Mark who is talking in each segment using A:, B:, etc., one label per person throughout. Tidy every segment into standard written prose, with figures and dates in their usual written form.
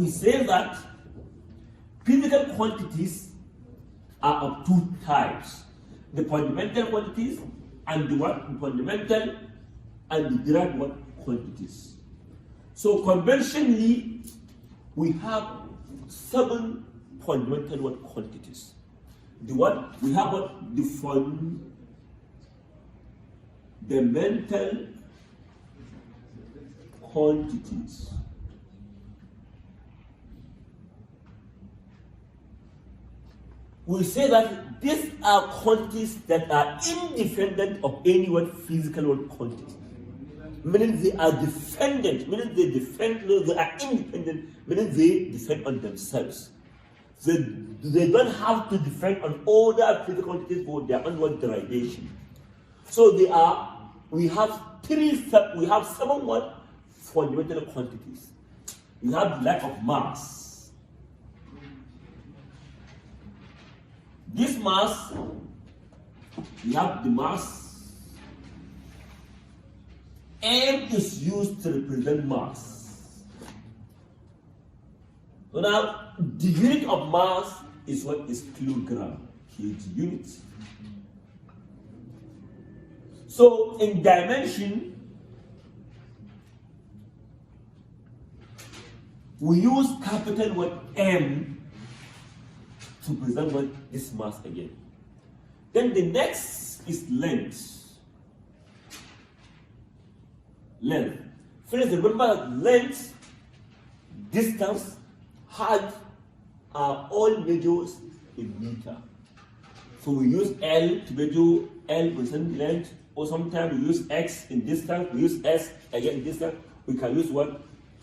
A: say that physical quantities are of two types: the fundamental quantities and the what? Fundamental and the derived what? Quantities. So conventionally, we have 7 fundamental what? Quantities. The what? We have what? The fundamental quantities. We say that these are quantities that are independent of any what? Physical what? Quantity. Meaning they are dependent, meaning they are independent, meaning they depend on themselves. They don't have to depend on other physical quantities for their own derivation. So we have 7 what? Fundamental quantities. We have lack of mass. This mass, we have the mass. M is used to represent mass. So now, the unit of mass is what? Is kilogram, kg unit. So in dimension, we use capital what? M to present what? This mass again. Then the next is length. Length. First, remember that length, distance, height are all measures in meter. So we use L to measure L percent length, or sometimes we use X in distance, we use S again in distance. We can use what?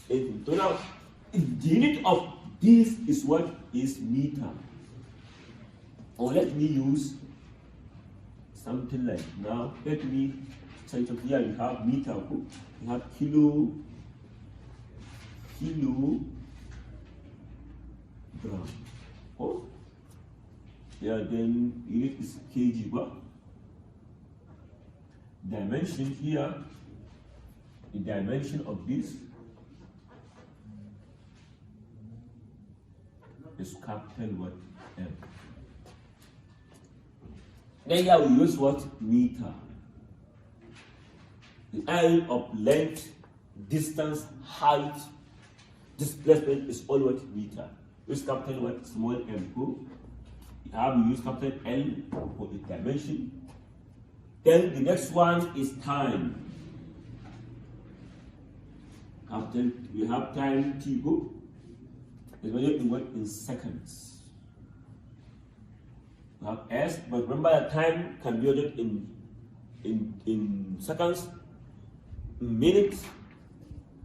A: So now, the unit of this is what? Is meter. Or let me use something like now. Let me change up here. You have meter. You have kilogram. Oh, yeah. Then unit is kg. But dimension here. The dimension of this is capital what? M. Then here we use what? Meter. The L of length, distance, height, displacement is all what? Meter. Use capital what? Small m. We use capital L for the dimension. Then the next one is time. Capital, we have time T. It's measured in what? In seconds. We have S, but remember that time can be measured in seconds, minutes,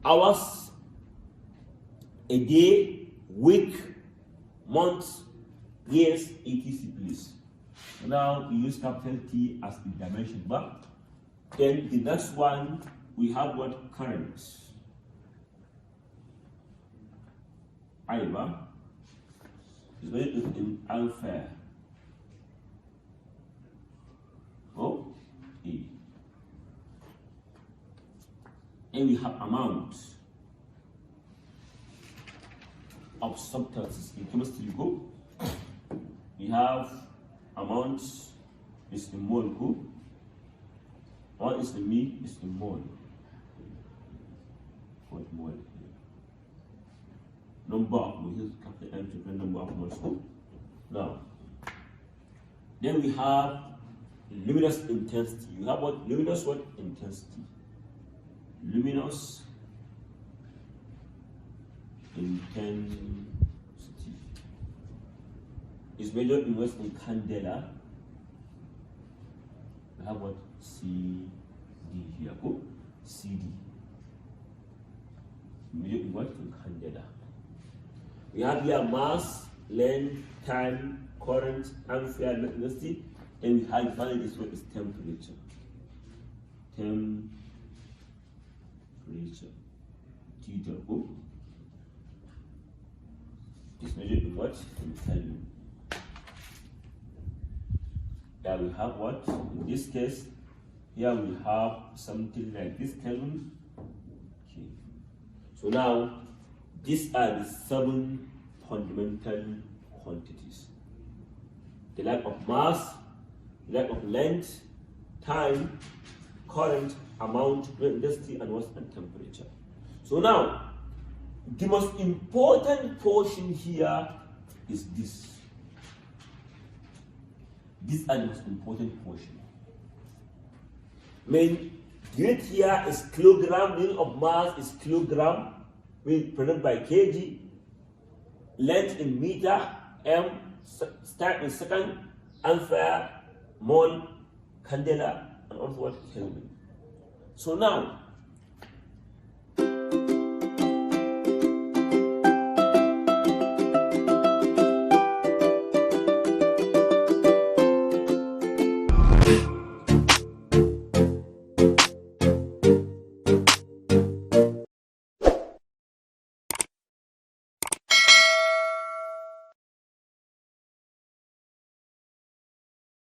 A: hours, a day, week, months, years, etc. Please. So now we use capital T as the dimension bar. Then the next one we have what? Current. I bar is measured in ampere. O E. And we have amount of substances in chemistry. We have amount is in mole. One is in me is in mole. What mole? Number of moles, capital M to print number of moles. Now, then we have luminous intensity. You have what? Luminous what? Intensity. Luminous intensity is measured in what's in candela. We have what? CD here. CD. Measured in what? In candela. We have here mass, length, time, current, ampere, intensity. And we have finally this one is temperature. Temperature. Theta. Is measured in what? In Kelvin. Here we have what? In this case, here we have something like this Kelvin. Okay. So now, These are the 7 fundamental quantities: the lack of mass, the lack of length, time, current, amount, density, and temperature. So now, the most important portion here is this. These are the most important portion. Mean unit here is kilogram, unit of mass is kilogram, represented by kg, length in meter, m, time in second, ampere, mole, candela, and also what Kelvin. So now,